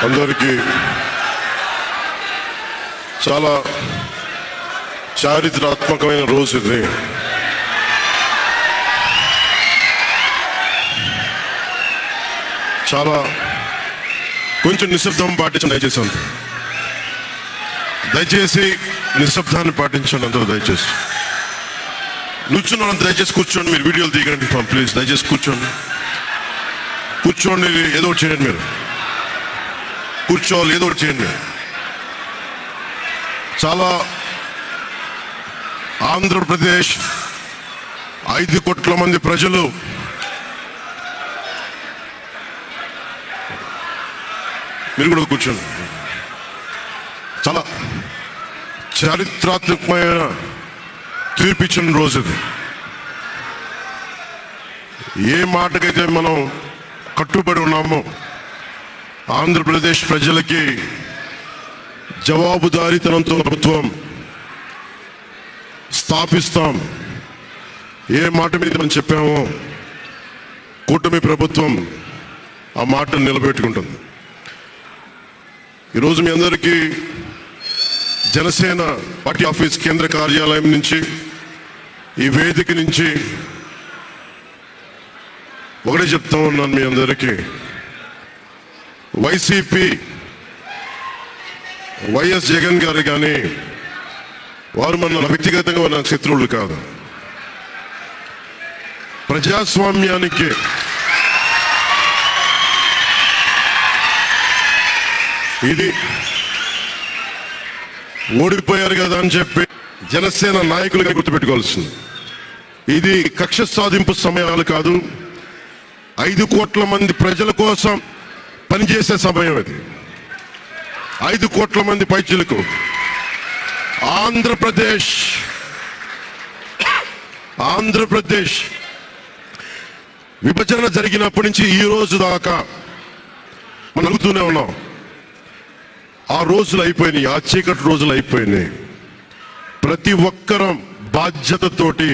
అందరికీ చాలా చారిత్రాత్మకమైన రోజు ఇది. చాలా కొంచెం నిశ్శబ్దం పాటించండి దయచేసి నిశ్శబ్దాన్ని పాటించండి అందరూ. దయచేసి నుంచున్న దయచేసి కూర్చోండి. మీరు వీడియోలు తీయకండి ప్లీజ్. దయచేసి కూర్చోండి. ఏదో ఒకటి చేయండి. మీరు కూర్చోవాలి, ఏదో ఒకటి చేయండి. చాలా ఆంధ్రప్రదేశ్ 5 కోట్ల మంది ప్రజలు మీరు కూడా కూర్చోండి. చాలా చారిత్రాత్మకమైన తీర్పిచ్చిన రోజు ఇది. ఏ మాటకైతే మనం కట్టుబడి ఉన్నామో ఆంధ్రప్రదేశ్ ప్రజలకి జవాబుదారీతనంతో ప్రభుత్వం స్థాపిస్తాం, ఏ మాట మీద మనం చెప్పామో కూటమి ప్రభుత్వం ఆ మాటను నిలబెట్టుకుంటుంది. ఈరోజు మీ అందరికీ జనసేన పార్టీ ఆఫీస్ కేంద్ర కార్యాలయం నుంచి, ఈ వేదిక నుంచి ఒకటే చెప్తా ఉన్నాను మీ అందరికీ. వైసీపీ వైఎస్ జగన్ గారు కానీ వారు మన వ్యక్తిగతంగా నాకు శత్రువులు కాదు. ప్రజాస్వామ్యానికి ఇది ఓడిపోయారు కదా అని చెప్పి జనసేన నాయకులుగా గుర్తుపెట్టుకోవాల్సింది. ఇది కక్ష సాధింపు సమయాలు కాదు. 5 కోట్ల మంది ప్రజల కోసం పనిచేసే సమయం ఇది. 5 కోట్ల మంది పైచులకు ఆంధ్రప్రదేశ్ విభజన జరిగినప్పటి నుంచి ఈ రోజు దాకా మనం అడుగుతూనే ఉన్నాం. ఆ రోజులు అయిపోయినాయి, ఆ చీకటి రోజులు అయిపోయినాయి. ప్రతి ఒక్కరం బాధ్యతతోటి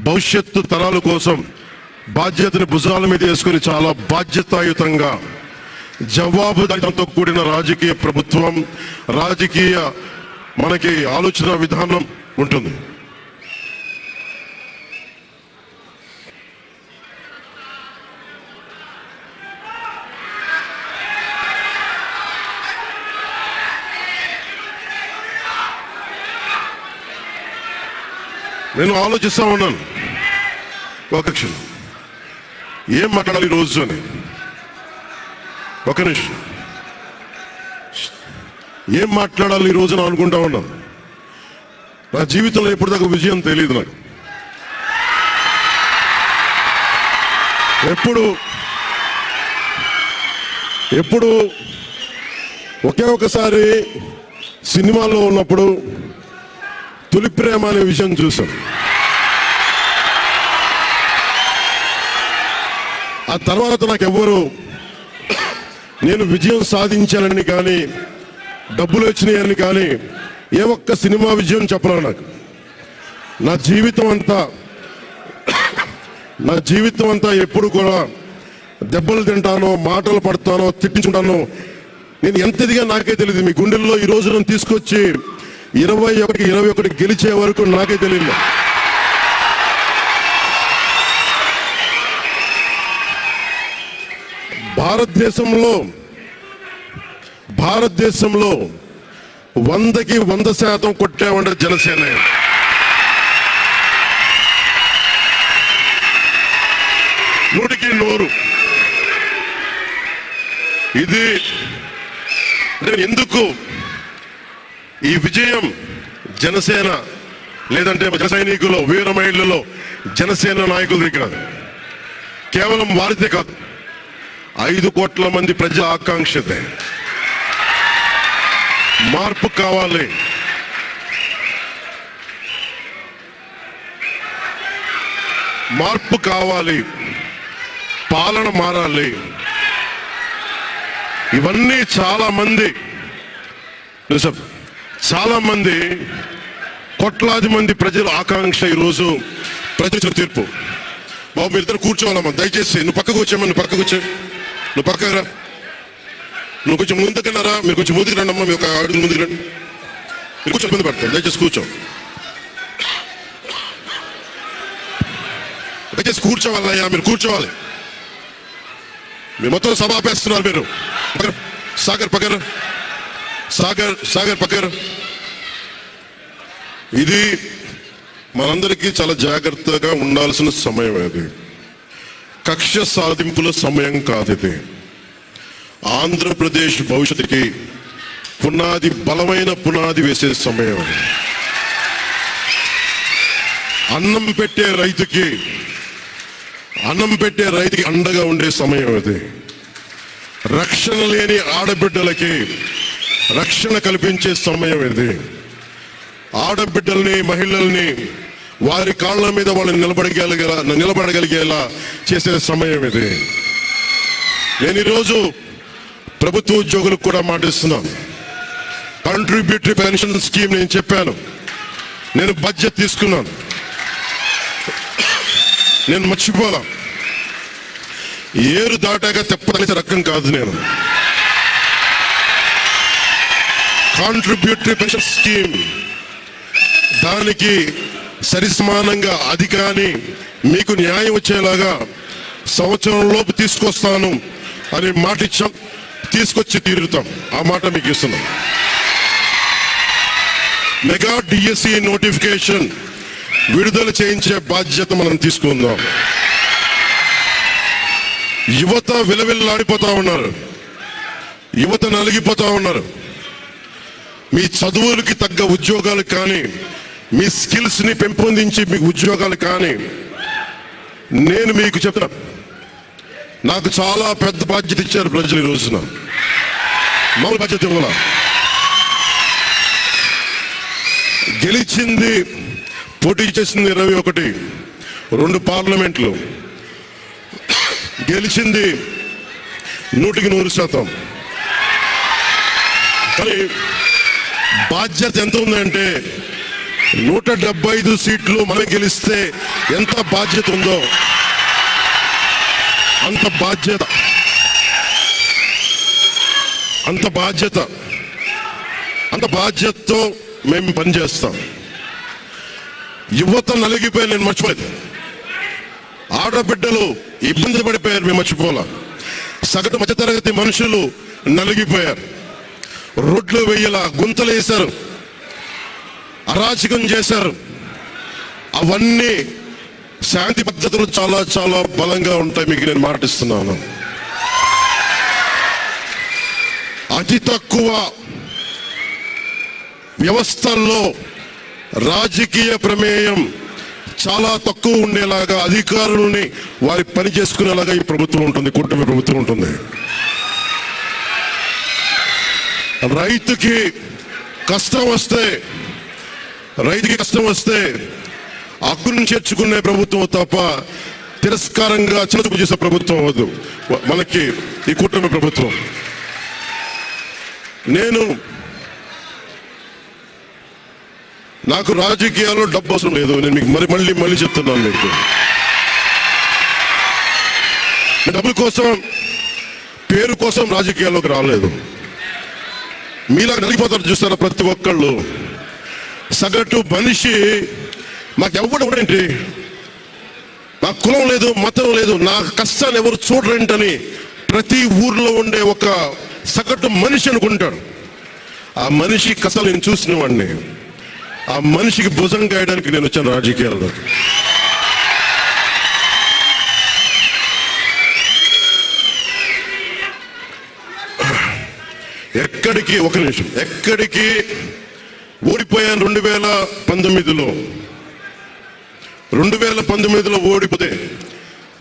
భవిష్యత్తు తరాల కోసం బాధ్యతని భుజాల మీద వేసుకుని చాలా బాధ్యతాయుతంగా జవాబుదారీతనంతో కూడిన రాజకీయ ప్రభుత్వం, రాజకీయ మనకి ఆలోచన విధానం ఉంటుంది. నేను ఆలోచిస్తా ఉన్నాను, ఒక క్షణం ఏం మాట్లాడాలి రోజు అని. ఒక నిమిషం, ఏం మాట్లాడాలి ఈ రోజున అనుకుంటా ఉన్నాను. నా జీవితంలో ఎప్పటిదాకా విజయం తెలియదు నాకు. ఎప్పుడు ఒకే ఒకసారి సినిమాలో ఉన్నప్పుడు తొలి ప్రేమ అనే విషయం చూసాం. ఆ తర్వాత నాకెవ్వరు నేను విజయం సాధించానని కానీ డబ్బులు వచ్చినాయని కానీ ఏ ఒక్క సినిమా విజయం చెప్పలేను. నాకు నా జీవితం అంతా ఎప్పుడు కూడా దెబ్బలు తింటానో, మాటలు పడతానో, తిట్టించుకుంటానో, నేను ఎంత ఎదిగా నాకే తెలియదు. మీ గుండెల్లో ఈ రోజు నన్ను తీసుకొచ్చి 21 గెలిచే వరకు నాకే తెలియదు. భారతదేశంలో 100కి 100% కొట్టామంటే జనసేన. నూటికి 100. ఇది ఎందుకు ఈ విజయం జనసేన లేదంటే జన సైనికులు, వీర మహిళల్లో జనసేన నాయకులు ఇక్కడ కేవలం వారితే కాదు, 5 కోట్ల మంది ప్రజల ఆకాంక్షతే. మార్పు కావాలి. పాలన మారాలి. ఇవన్నీ చాలా మంది కోట్లాది మంది ప్రజల ఆకాంక్ష. ఈరోజు ప్రజల తీర్పు. బాబు మీరిద్దరు కూర్చోవాలమ్మా దయచేసి. నువ్వు పక్కకు వచ్చామా, నువ్వు పక్కకు రా. నువ్వు కొంచెం ముందుకున్నారా, మీరు కొంచెం ముందుకు రండి అమ్మా, మీ ఒక అడుగు ముందుకు రండి. మీరు కొంచెం ఇబ్బంది పడతారు, దయచేసి కూర్చో. దయచేసి కూర్చోవాలయ్యా, మీరు కూర్చోవాలి. మీరు మొత్తం సభ ఆపేస్తున్నారు. మీరు సాగర్ పకర్, సాగర్ పకర్. ఇది మనందరికీ చాలా జాగ్రత్తగా ఉండాల్సిన సమయం. అది కక్ష సాధింపుల సమయం కాదు. ఇది ఆంధ్రప్రదేశ్ భవిష్యత్తుకి పునాది, బలమైన పునాది వేసే సమయం. అన్నం పెట్టే రైతుకి అండగా ఉండే సమయం అది. రక్షణ లేని ఆడబిడ్డలకి రక్షణ కల్పించే సమయం ఇది. ఆడబిడ్డల్ని, మహిళల్ని వారి కాళ్ళ మీద వాళ్ళని నిలబడగలిగేలా చేసే సమయం ఇది. నేను ఈరోజు ప్రభుత్వ ఉద్యోగులకు కూడా మాటిస్తున్నాను. కాంట్రిబ్యూటరీ పెన్షన్ స్కీమ్ నేను చెప్పాను, నేను బడ్జెట్ తీసుకున్నాను, నేను మర్చిపోలా. ఏరు దాటాక తెప్పదలిసే రకం కాదు నేను. కాంట్రిబ్యూటరీ పెన్షన్ స్కీమ్ దానికి సరిసమానంగా అది కానీ మీకు న్యాయం వచ్చేలాగా సంవత్సరం లోపు తీసుకొస్తాను అని మాట ఇచ్చాం, తీసుకొచ్చి తీరుతాం. ఆ మాట మీకు ఇస్తున్నాం. మెగా డిఎస్సి నోటిఫికేషన్ విడుదల చేయించే బాధ్యత మనం తీసుకుందాం. యువత విలవిల్లాడిపోతా ఉన్నారు, యువత నలిగిపోతా ఉన్నారు. మీ చదువులకి తగ్గ ఉద్యోగాలు కానీ, మీ స్కిల్స్ ని పెంపొందించి మీకు ఉద్యోగాలు కానీ, నేను మీకు చెప్తున్నా, నాకు చాలా పెద్ద బాధ్యత ఇచ్చారు ప్రజలు. ఈ రోజున మామూలు బాధ్యత ఇవ్వాల. గెలిచింది, పోటీ చేసింది 21, 2 పార్లమెంట్లు గెలిచింది 100%. కానీ బాధ్యత ఎంత ఉందంటే 175 సీట్లు మనం గెలిస్తే ఎంత బాధ్యత ఉందో అంత బాధ్యతతో మేము పనిచేస్తాం. యువత నలిగిపోయి నేను మర్చిపోలేదు. ఆడబిడ్డలు ఇబ్బంది పడిపోయారు, మేము మర్చిపోలా. సగటు మధ్యతరగతి మనుషులు నలిగిపోయారు. రోడ్లు వేయాల, గుంతలు వేశారు, అరాచకం చేశారు. అవన్నీ శాంతి పద్ధతులు చాలా చాలా బలంగా ఉంటాయి, మీకు నేను మాటిస్తున్నాను. అతి తక్కువ వ్యవస్థల్లో రాజకీయ ప్రమేయం చాలా తక్కువ ఉండేలాగా, అధికారులని వారి పని చేసుకునేలాగా ఈ ప్రభుత్వం ఉంటుంది, కూటమి ప్రభుత్వం ఉంటుంది. రైతుకి కష్టం వస్తే హక్కును చేర్చుకునే ప్రభుత్వం తప్ప తిరస్కారంగా చిన్నచూపు చేసే ప్రభుత్వం వద్దు మనకి ఈ కూటమి ప్రభుత్వం. నాకు రాజకీయాల్లో డబ్బు అవసరం లేదు. నేను మీకు మళ్ళీ చెప్తున్నాను. మీకు డబ్బుల కోసం, పేరు కోసం రాజకీయాల్లోకి రాలేదు. మీలా నలిగిపోతారు చూస్తారా ప్రతి ఒక్కళ్ళు. సగటు మనిషి మాకెవ్వడు ఏంటి, నా కులం లేదు, మతం లేదు, నా కష్టాన్ని ఎవరు చూడరేంటని ప్రతి ఊర్లో ఉండే ఒక సగటు మనిషి అనుకుంటాడు. ఆ మనిషి కష్టాలు నేను చూసిన వాడిని. ఆ మనిషికి భుజం గాయడానికి నేను వచ్చాను రాజకీయాల్లో. ఒక నిమిషం, ఎక్కడికి ఓడిపోయాను 2019లో ఓడిపోతే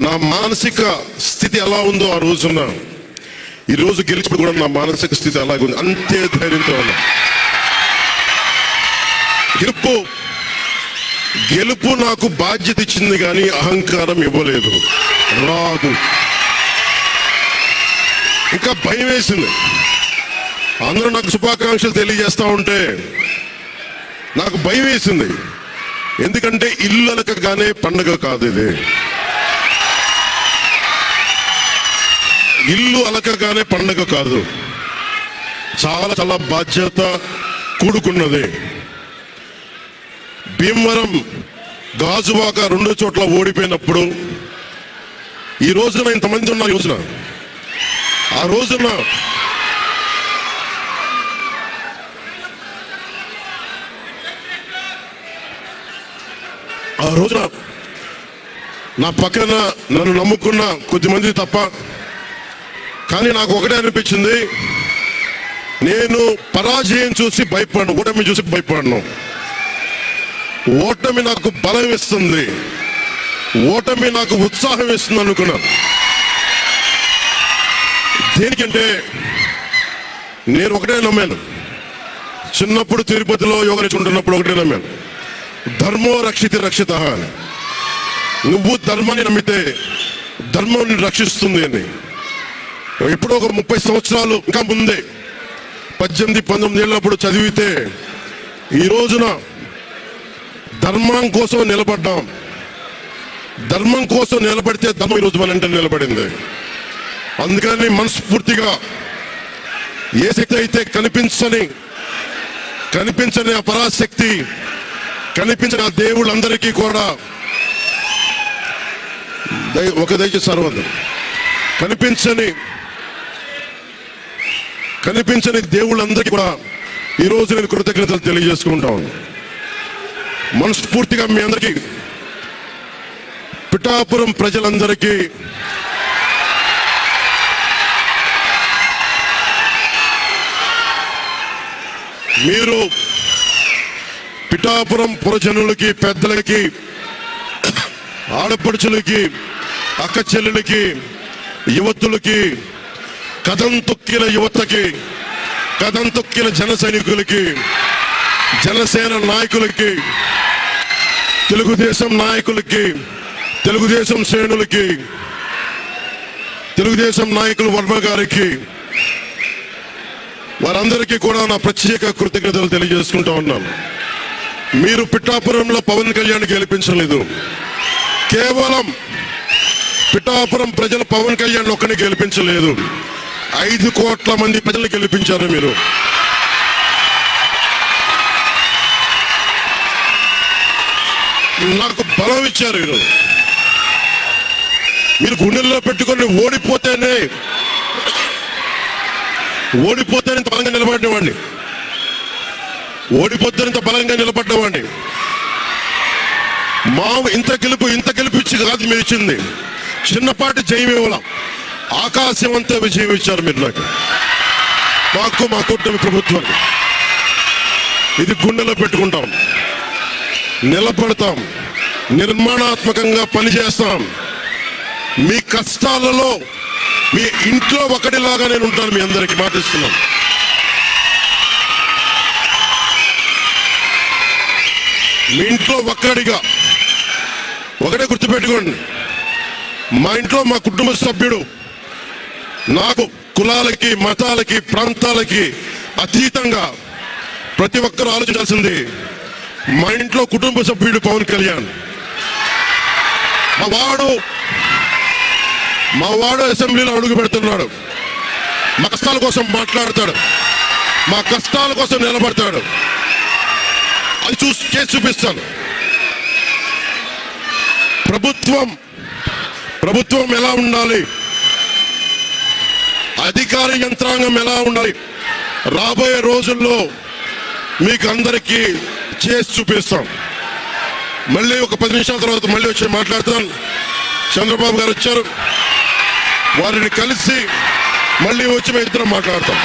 నా మానసిక స్థితి ఎలా ఉందో ఆ రోజున, ఈ రోజు గెలిచినప్పుడు కూడా నా మానసిక స్థితి అలాగే ఉంది. అంతే ధైర్యంతో ఉన్నా. గెలుపు నాకు బాధ్యత ఇచ్చింది కానీ అహంకారం ఇవ్వలేదు, రాదు. ఇంకా భయం వేసింది. అందరూ నాకు శుభాకాంక్షలు తెలియజేస్తా ఉంటే నాకు భయం వేసింది. ఎందుకంటే ఇల్లు అలకగానే పండుగ కాదు ఇది. ఇల్లు అలకగానే పండుగ కాదు. చాలా చాలా బాధ్యత కూడుకున్నది. భీమవరం గాజువాక 2 చోట్ల ఓడిపోయినప్పుడు ఈ రోజున ఇంతమంది ఉన్న రోజున ఆ రోజున నా పక్కన నన్ను నమ్ముకున్న కొద్దిమంది తప్ప, కానీ నాకు ఒకటే అనిపించింది, నేను పరాజయం చూసి భయపడను, ఓటమి చూసి భయపడను. ఓటమి నాకు బలం ఇస్తుంది, ఓటమి నాకు ఉత్సాహం ఇస్తుంది అనుకున్నాను. దేనికంటే నేను ఒకటే నమ్మాను. చిన్నప్పుడు తిరుపతిలో యోగా నేర్చుకుంటున్నప్పుడు ఒకటే నమ్మాను, ధర్మో రక్షితి రక్షిత అని. నువ్వు ధర్మాన్ని నమ్మితే ధర్మం నిన్ను రక్షిస్తుంది అని. ఎప్పుడో ఒక 30 సంవత్సరాలు ఇంకా ముందే 18-19 ఏళ్ళప్పుడు చదివితే ఈ రోజున ధర్మం కోసం నిలబడ్డాం. ధర్మం కోసం నిలబడితే ధర్మం ఈరోజు మన ఇంట నిలబడింది. అందుకని మనస్ఫూర్తిగా ఏ శక్తి అయితే కనిపించని ఆ పరాశక్తి, కనిపించిన ఆ దేవుళ్ళందరికీ కూడా దయచేసి సర్వందరూ కనిపించని దేవుళ్ళందరికీ కూడా ఈరోజు నేను కృతజ్ఞతలు తెలియజేసుకుంటాను. మనస్ఫూర్తిగా మీ అందరికీ, పిఠాపురం ప్రజలందరికీ మీరు పిఠాపురం పురజనులకి, పెద్దలకి, ఆడపడుచులకి, అక్క చెల్లెలకి, యువతులకి, కథం తొక్కిన యువతకి, కథం తొక్కిన జన సైనికులకి, జనసేన నాయకులకి, తెలుగుదేశం నాయకులకి, తెలుగుదేశం శ్రేణులకి, తెలుగుదేశం నాయకులు వర్మ గారికి, వారందరికీ కూడా నా ప్రత్యేక కృతజ్ఞతలు తెలియజేసుకుంటా ఉన్నాను. మీరు పిఠాపురంలో పవన్ కళ్యాణ్ గెలిపించలేదు, కేవలం పిఠాపురం ప్రజలు పవన్ కళ్యాణ్ ఒక్కడిని గెలిపించలేదు, 5 కోట్ల మంది ప్రజలు గెలిపించారు. మీరు నాకు బలం ఇచ్చారు. మీరు గుండెల్లో పెట్టుకొని ఓడిపోతేనే ఇంత బలంగా నిలబడినవాడిని, ఇంత బలంగా నిలబడ్డవాడిని. ఇంత గెలుపు ఇచ్చి కాదు మీరు ఇచ్చింది, చిన్నపాటి జయం ఇవ్వాల, ఆకాశం అంతా విజయం ఇచ్చారు మీరు నాకు, మా కూటమి ప్రభుత్వానికి. ఇది గుండెలో పెట్టుకుంటాం, నిలబడతాం, నిర్మాణాత్మకంగా పనిచేస్తాం. మీ కష్టాలలో మీ ఇంట్లో ఒకటిలాగా నేను ఉంటాను, మీ అందరికీ మాటిస్తున్నాను. మీ ఇంట్లో ఒకటే గుర్తుపెట్టుకోండి, మా ఇంట్లో మా కుటుంబ సభ్యుడు నాకు కులాలకి, మతాలకి, ప్రాంతాలకి అతీతంగా ప్రతి ఒక్కరూ ఆలోచించాల్సింది, మా ఇంట్లో కుటుంబ సభ్యుడు పవన్ కళ్యాణ్. మా వాడు అసెంబ్లీలో అడుగు పెడుతున్నాడు, మా కష్టాల కోసం మాట్లాడతాడు, మా కష్టాల కోసం నిలబడతాడు. అది చేసి చూపిస్తాను. ప్రభుత్వం ఎలా ఉండాలి, అధికార యంత్రాంగం ఎలా ఉండాలి, రాబోయే రోజుల్లో మీకు అందరికీ చేసి చూపిస్తాం. మళ్ళీ ఒక 10 నిమిషాల తర్వాత మళ్ళీ వచ్చి మాట్లాడతాను. చంద్రబాబు గారు వచ్చారు, వారిని కలిసి మళ్ళీ వచ్చి మేము ఇద్దరం మాట్లాడతాం.